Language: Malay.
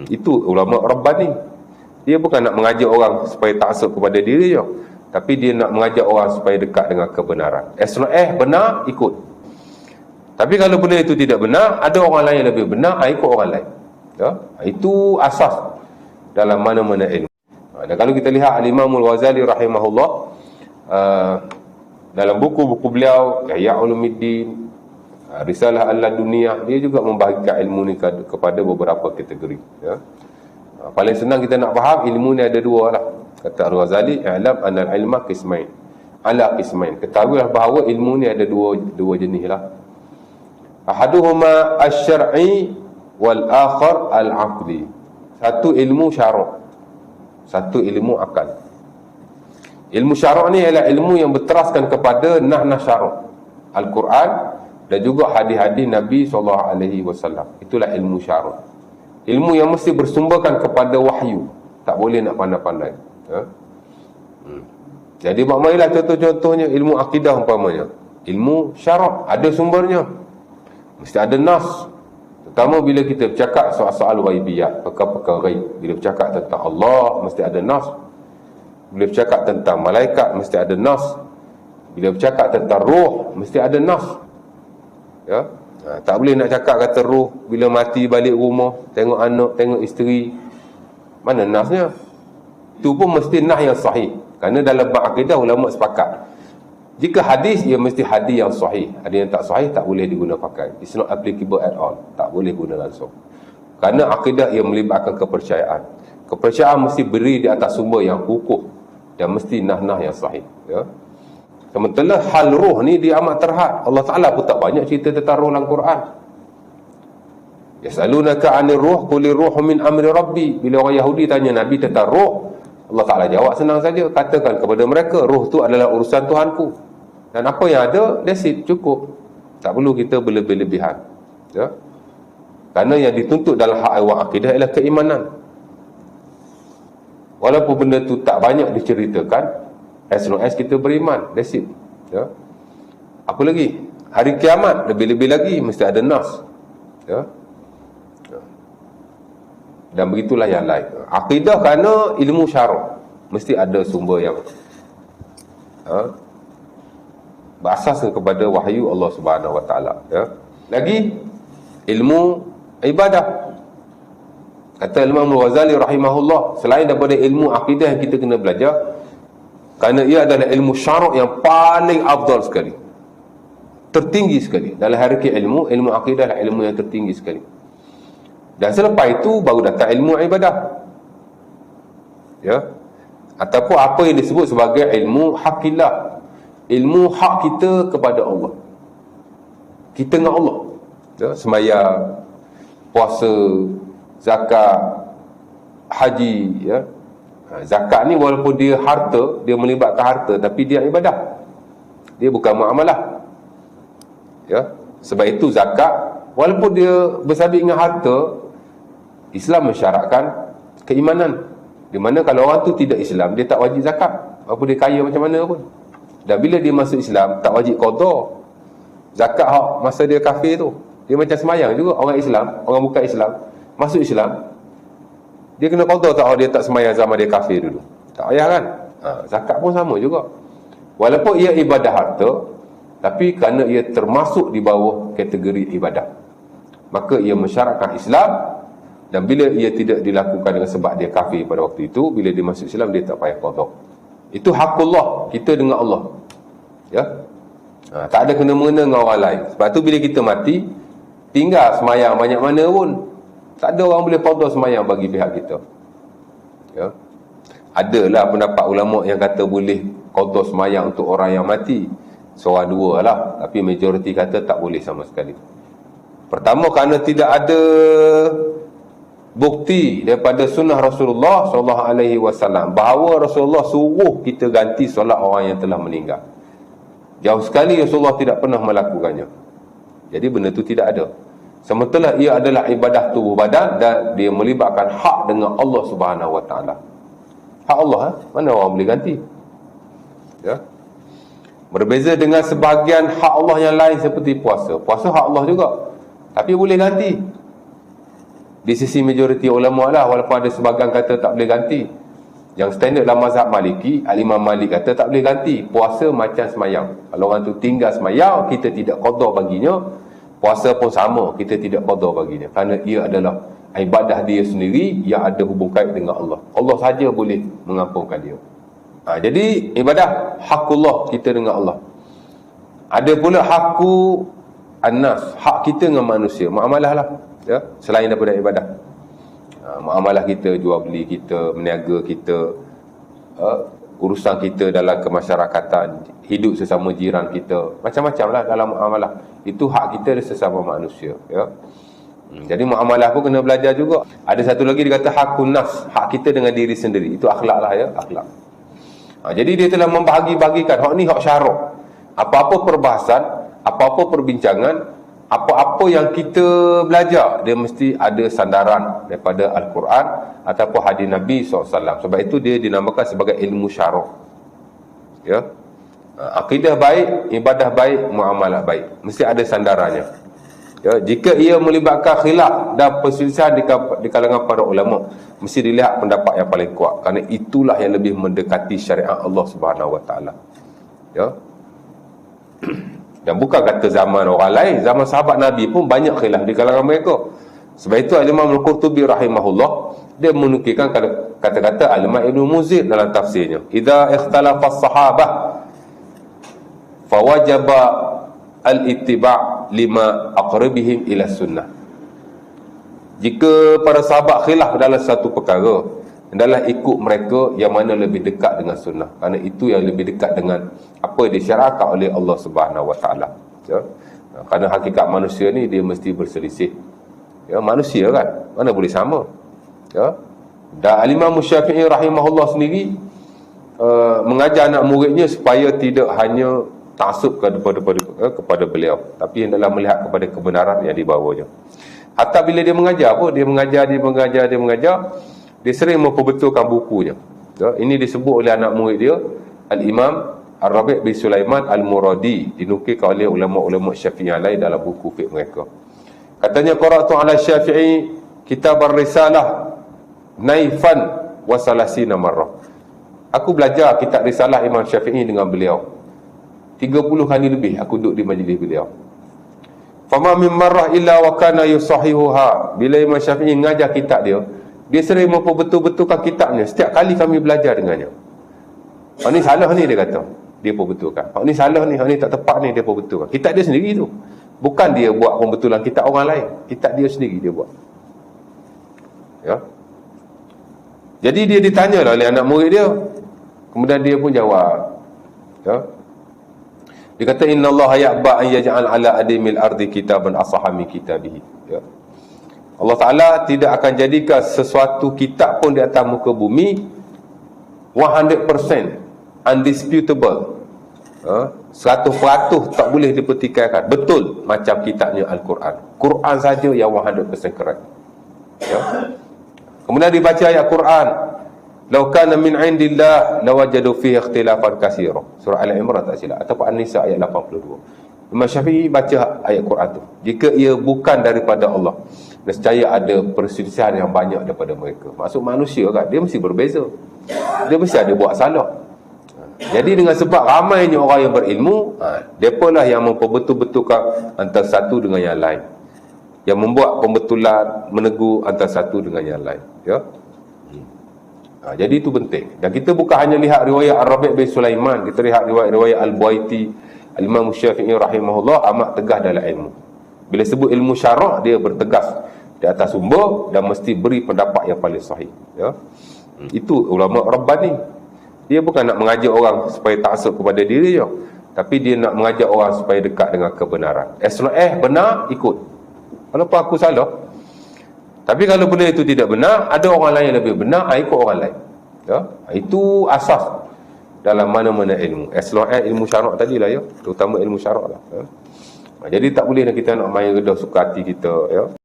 Itu ulama Rabbani. Dia bukan nak mengajak orang supaya taksub kepada diri je, tapi dia nak mengajak orang supaya dekat dengan kebenaran. As long as benar, ikut. Tapi kalau benda itu tidak benar, ada orang lain yang lebih benar, ikut orang lain. Ya? Itu asas dalam mana-mana ilmu. Dan kalau kita lihat Al-Imam Al-Ghazali rahimahullah, dalam buku-buku beliau Ihya Ulumuddin, Risalah Al-Laduniyah, dia juga membahagikan ilmu ni kepada beberapa kategori. Ya? Paling senang kita nak faham, ilmu ni ada dua lah. Kata Al-Ghazali, i'lam anal ilma qismain, ala qismain. Ketahuilah bahawa ilmu ni ada dua jenis lah. Ahaduhuma asy-syar'i wal akhar al-aqli. Satu ilmu syarak, satu ilmu akal. Ilmu syarak ni ialah ilmu yang berteraskan kepada nah syarak Al-Quran dan juga hadis-hadis Nabi SAW. Itulah ilmu syarak. Ilmu yang mesti bersumberkan kepada wahyu, tak boleh nak pandai-pandai. Jadi marilah contoh-contohnya ilmu akidah umpamanya. Ilmu syarak ada sumbernya, mesti ada nas. Terutama bila kita bercakap soal-soal ghaibiyat, perkara-perkara ghaib. Bila bercakap tentang Allah, mesti ada nas. Bila bercakap tentang malaikat, mesti ada nas. Bila bercakap tentang roh, mesti ada nas. Ya? Tak boleh nak cakap kata roh bila mati balik rumah, tengok anak, tengok isteri. Mana nasnya? Itu pun mesti nas yang sahih. Kerana dalam bab akidah ulama sepakat, jika hadis, ia mesti hadis yang sahih. Hadis yang tak sahih tak boleh diguna pakai. It's not applicable at all. Tak boleh guna langsung. Kerana akidah ia melibatkan kepercayaan. Kepercayaan mesti beri di atas sumber yang kukuh dan mesti nah-nah yang sahih. Ya? Sementara hal roh ni dia amat terhad. Allah Ta'ala pun tak banyak cerita tentang roh dalam Quran. Yas'alunaka 'anil ruh qulir ruhu min amri rabbi. Bila orang Yahudi tanya Nabi tentang roh, Allah Ta'ala jawab senang saja. Katakan kepada mereka, roh tu adalah urusan Tuhanku. Dan apa yang ada, that's it, cukup. Tak perlu kita berlebih-lebihan. Ya? Kerana yang dituntut dalam hak awak akidah ialah keimanan. Walaupun benda tu tak banyak diceritakan, as long as kita beriman, that's it. Ya? Apa lagi? Hari kiamat, lebih-lebih lagi, mesti ada nas. Ya? Dan begitulah yang lain. Akidah kerana ilmu syarak, mesti ada sumber yang berasaskan kepada wahyu Allah Subhanahu Wa Taala. Ya? Lagi ilmu ibadah. Kata Imam Al-Ghazali rahimahullah, selain daripada ilmu akidah yang kita kena belajar, kerana ia adalah ilmu syarak yang paling afdal sekali, tertinggi sekali. Dalam hierarki ilmu akidah adalah ilmu yang tertinggi sekali. Dan selepas itu baru datang ilmu ibadah. Ya? Ataupun apa yang disebut sebagai ilmu hakillah, ilmu hak kita kepada Allah, kita dengan Allah. Ya? Sembahyang, puasa, zakat, haji. Ya? Zakat ni walaupun dia harta, dia melibatkan harta, tapi dia ibadah, dia bukan muamalah. Ya? Sebab itu zakat walaupun dia bersabit dengan harta, Islam mensyaratkan keimanan. Di mana kalau orang tu tidak Islam, dia tak wajib zakat, walaupun dia kaya macam mana pun. Dan bila dia masuk Islam, tak wajib qada. Zakat masa dia kafir tu, dia macam semayang juga. Orang Islam, orang bukan Islam, masuk Islam, dia kena qada tak? Dia tak semayang zaman dia kafir dulu, tak payah kan? Zakat pun sama juga. Walaupun ia ibadah harta, tapi kerana ia termasuk di bawah kategori ibadah, maka ia mensyaratkan Islam. Dan bila ia tidak dilakukan dengan sebab dia kafir pada waktu itu, bila dia masuk Islam, dia tak payah qada. Itu hakullah, kita dengan Allah. Ya? Tak ada kena-mengena dengan orang lain. Sebab tu bila kita mati, tinggal semayang banyak mana pun, tak ada orang boleh qada semayang bagi pihak kita. Ya? Adalah pendapat ulama yang kata boleh qada semayang untuk orang yang mati, seorang dua lah. Tapi majoriti kata tak boleh sama sekali. Pertama, kerana tidak ada bukti daripada sunnah Rasulullah SAW bahawa Rasulullah suruh kita ganti solat orang yang telah meninggal. Jauh sekali Rasulullah tidak pernah melakukannya. Jadi benda itu tidak ada. Sementara ia adalah ibadah tubuh badan dan dia melibatkan hak dengan Allah Subhanahu Wa Taala. Hak Allah, mana orang boleh ganti? Ya. Berbeza dengan sebahagian hak Allah yang lain seperti puasa. Puasa hak Allah juga, tapi boleh ganti. Di sisi majoriti ulama lah, walaupun ada sebahagian kata tak boleh ganti. Yang standard dalam mazhab Maliki, Al-Imam Malik kata tak boleh ganti. Puasa macam semayang. Kalau orang tu tinggal semayang, kita tidak qada baginya. Puasa pun sama, kita tidak qada baginya. Kerana ia adalah ibadah dia sendiri yang ada hubung kait dengan Allah. Allah saja boleh mengampunkan dia. Jadi ibadah hakullah kita dengan Allah. Ada pula hakku an-nas, hak kita dengan manusia, muamalah lah, ya, selain daripada ibadah. Muamalah kita, jual beli kita, meniaga kita, urusan kita dalam kemasyarakatan, hidup sesama jiran kita, macam-macam lah dalam muamalah. Itu hak kita sesama manusia, ya. Jadi muamalah pun kena belajar juga. Ada satu lagi dia kata hakun nafs, hak kita dengan diri sendiri. Itu akhlak lah, ya, akhlak. Jadi dia telah membahagi-bahagikan hak ni hak syarak. Apa-apa perbahasan, apa-apa perbincangan, apa-apa yang kita belajar, dia mesti ada sandaran daripada Al-Quran ataupun hadis Nabi SAW. Sebab itu dia dinamakan sebagai ilmu syarak, ya. Akidah baik, ibadah baik, muamalah baik, mesti ada sandarannya, ya. Jika ia melibatkan khilaf dan perselisihan di kalangan para ulama, mesti dilihat pendapat yang paling kuat, kerana itulah yang lebih mendekati syariat Allah Subhanahu Wa Taala, ya. Dan bukan kata zaman orang lain, zaman sahabat Nabi pun banyak khilaf di kalangan mereka. Sebab itu Al-Imam Al-Qurtubi rahimahullah, dia menukilkan kata-kata Al-Imam Ibn Muzir dalam tafsirnya, idza ikhtalafa as-sahabah fawajaba al-ittiba' lima aqrabihim ila sunnah. Jika para sahabat khilaf dalam satu perkara, adalah ikut mereka yang mana lebih dekat dengan sunnah, kerana itu yang lebih dekat dengan apa yang disyariatkan oleh Allah Subhanahu Wa Taala, ya. Kerana hakikat manusia ni dia mesti berselisih, ya, manusia kan, mana boleh sama, ya. Dan Al-Imam Syafi'i rahimahullah sendiri mengajar anak muridnya supaya tidak hanya taksub kepada beliau, tapi hendaklah melihat kepada kebenaran yang dibawanya. Hatta bila dia mengajar pun, dia mengajar, dia sering memperbetulkan bukunya, ya. Ini disebut oleh anak murid dia Al-Imam Ar-Rabi' bin Sulaiman Al-Muradi, dinukilkan oleh ulama-ulama Syafi'i yang lain dalam buku fiqh mereka. Katanya, qara'tu ala Syafi'i kitab ar-risalah naifan wa salasina marrah. Aku belajar kitab risalah Imam Syafi'i dengan beliau 30 kali lebih aku duduk di majlis beliau. Fama min marrah illa wa kana yusahihuha. Bila Imam Syafi'i mengajar kitab dia sering memperbetulkan kitabnya. Setiap kali kami belajar dengannya, hak ni salah ni, dia kata, dia perbetulkan. Hak ni salah ni, hak ni tak tepat ni, dia perbetulkan. Kitab dia sendiri tu, bukan dia buat pembetulan kitab orang lain, kitab dia sendiri dia buat, ya. Jadi dia ditanya lah oleh anak murid dia, kemudian dia pun jawab, ya. Dia kata, innallaha ya'ba an yaj'al ala adimil ardi kitaban asahami kitabihi, ya. Allah Ta'ala tidak akan jadikan sesuatu kitab pun di atas muka bumi 100% undisputable, 100% tak boleh dipertikaikan, betul macam kitabnya Al-Quran. Quran saja yang 100% correct, ya. Kemudian dibaca ayat Quran, law kana min indillah lawajadu fihi ikhtilafan katsira, surah Al-Imran tak silap, ataupun An-Nisa ayat 82. Imam Syafi'i baca ayat Quran tu, jika ia bukan daripada Allah, nescaya ada perselisihan yang banyak daripada mereka. Maksud manusia kan, dia mesti berbeza, dia mesti ada buat salah. Jadi dengan sebab ramainya orang yang berilmu, mereka lah yang memperbetul-betulkan antara satu dengan yang lain, yang membuat pembetulan, menegur antara satu dengan yang lain, ya. Jadi itu penting. Dan kita bukan hanya lihat riwayat Ar-Rabi' bin Sulaiman, kita lihat riwayat Al-Buaiti. Al-Imam Syafi'i rahimahullah amat tegas dalam ilmu. Bila sebut ilmu syarak, dia bertegas di atas sumber dan mesti beri pendapat yang paling sahih, ya. Itu ulama Rabbani. Dia bukan nak mengajak orang supaya taksub kepada diri je, tapi dia nak mengajak orang supaya dekat dengan kebenaran. Benar, ikut. Walaupun aku salah, tapi kalau benda itu tidak benar, ada orang lain yang lebih benar, ikut orang lain, ya. Itu asas dalam mana-mana ilmu. Ilmu syarak tadilah, ya, terutama ilmu syarak lah, ya. Jadi tak boleh kita nak main redah suka hati kita, ya.